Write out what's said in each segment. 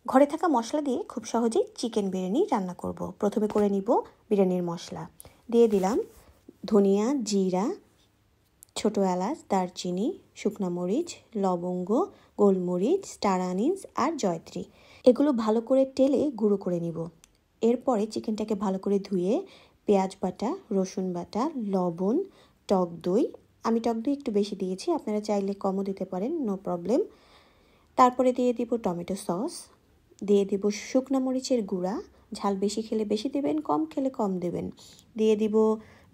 ঘরে থাকা মশলা দিয়ে খুব সহজেই চিকেন বিরিয়ানি রান্না করব। প্রথমে করে নিব বিরিয়ানির মশলা। দিয়ে দিলাম ধনিয়া, জিরা, ছোট এলাচ, দারচিনি, শুকনো মরিচ, লবঙ্গ, গোলমরিচ, স্টার আনিস আর জয়ত্রী। এগুলো ভালো করে টেলে গুঁড়ো করে নিব। এরপরে চিকেনটাকে ভালো করে ধুয়ে পেঁয়াজ বাটা, রসুন বাটা, লবণ, টক দই, আমি টক দই একটু বেশি দিয়েছি, আপনারা চাইলে কমও দিতে পারেন, নো প্রবলেম। তারপরে দিয়ে দিব টমেটো সস, দিয়ে দিব শুকনো মরিচের গুঁড়া, ঝাল বেশি খেলে বেশি দেবেন, কম খেলে কম দেবেন। দিয়ে দিব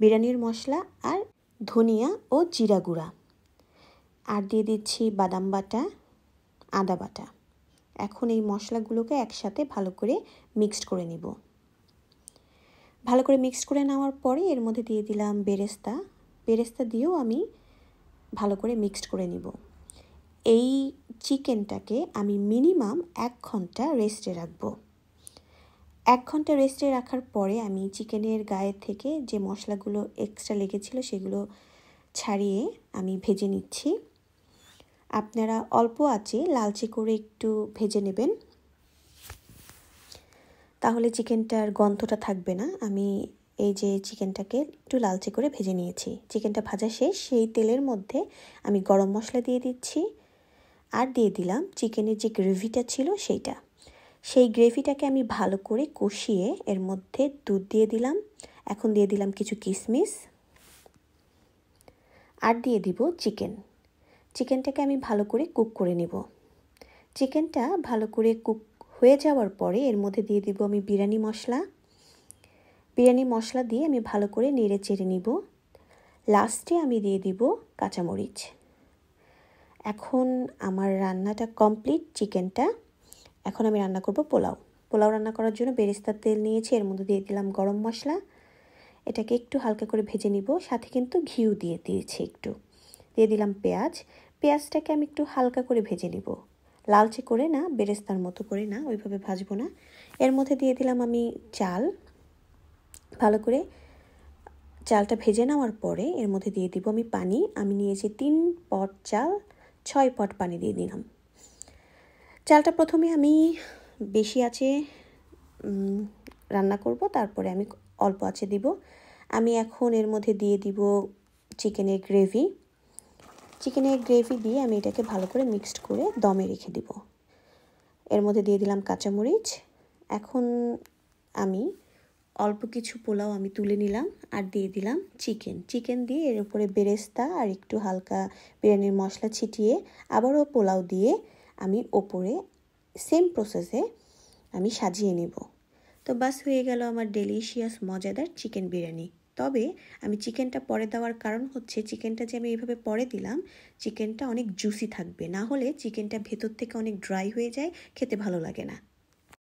বিরিয়ানির মশলা আর ধনিয়া ও জিরা গুঁড়া, আর দিয়ে দিচ্ছি বাদাম বাটা, আদা বাটা। এখন এই মশলাগুলোকে একসাথে ভালো করে মিক্সড করে নিব। ভালো করে মিক্সড করে নেওয়ার পরে এর মধ্যে দিয়ে দিলাম বেরেস্তা দিয়েও আমি ভালো করে মিক্সড করে নিব। এই চিকেনটাকে আমি মিনিমাম 1 ঘন্টা রেস্টে রাখবো। 1 ঘন্টা রেস্টে রাখার পরে আমি চিকেনের গায়ে থেকে যে মশলাগুলো এক্সট্রা লেগেছিল সেগুলো ছাড়িয়ে আমি ভেজে নিচ্ছি। আপনারা অল্প আঁচে লালচে করে একটু ভেজে নেবেন, তাহলে চিকেনটার গন্ধটা থাকবে না। আমি এই যে চিকেনটাকে একটু লালচে করে ভেজে নিয়েছি। চিকেনটা ভাজা শেষ, সেই তেলের মধ্যে আমি গরম মশলা দিয়ে দিচ্ছি আর দিয়ে দিলাম চিকেনের যে গ্রেভিটা ছিল সেইটা। সেই গ্রেভিটাকে আমি ভালো করে কষিয়ে এর মধ্যে দুধ দিয়ে দিলাম। এখন দিয়ে দিলাম কিছু কিশমিশ আর দিয়ে দিব চিকেনটাকে আমি ভালো করে কুক করে নেব। চিকেনটা ভালো করে কুক হয়ে যাওয়ার পরে এর মধ্যে দিয়ে দিব আমি বিরিয়ানি মশলা দিয়ে আমি ভালো করে নেড়ে চেড়ে নিব। লাস্টে আমি দিয়ে দিব কাঁচামরিচ। এখন আমার রান্নাটা কমপ্লিট চিকেনটা। এখন আমি রান্না করব পোলাও রান্না করার জন্য বেরেস্তার তেল নিয়েছি, এর মধ্যে দিয়ে দিলাম গরম মশলা। এটাকে একটু হালকা করে ভেজে নিব, সাথে কিন্তু ঘিও দিয়ে দিয়েছি একটু। দিয়ে দিলাম পেঁয়াজটাকে আমি একটু হালকা করে ভেজে নিব, লালচে করে না, বেরেস্তার মতো করে না, ওইভাবে ভাজবো না। এর মধ্যে দিয়ে দিলাম আমি চাল। ভালো করে চালটা ভেজে নেওয়ার পরে এর মধ্যে দিয়ে দিব আমি পানি। আমি নিয়েছি 3 পট চাল, 6 পট পানি দিয়ে দিলাম। চালটা প্রথমে আমি বেশি আঁচে রান্না করব, তারপরে আমি অল্প আঁচে দিব। আমি এখন এর মধ্যে দিয়ে দিব চিকেনের গ্রেভি দিয়ে আমি এটাকে ভালো করে মিক্সড করে দমে রেখে দিব। এর মধ্যে দিয়ে দিলাম কাঁচামরিচ। এখন আমি অল্প কিছু পোলাও আমি তুলে নিলাম আর দিয়ে দিলাম চিকেন দিয়ে এর উপরে বেরেস্তা আর একটু হালকা বিরিয়ানির মশলা ছিটিয়ে আবারও পোলাও দিয়ে আমি ওপরে সেম প্রসেসে আমি সাজিয়ে নেব। তো বাস হয়ে গেল আমার ডেলিশিয়াস মজাদার চিকেন বিরিয়ানি। তবে আমি চিকেনটা পরে দেওয়ার কারণ হচ্ছে, চিকেনটা যে আমি এইভাবে পরে দিলাম, চিকেনটা অনেক জুসি থাকবে, না হলে চিকেনটা ভেতর থেকে অনেক ড্রাই হয়ে যায়, খেতে ভালো লাগে না।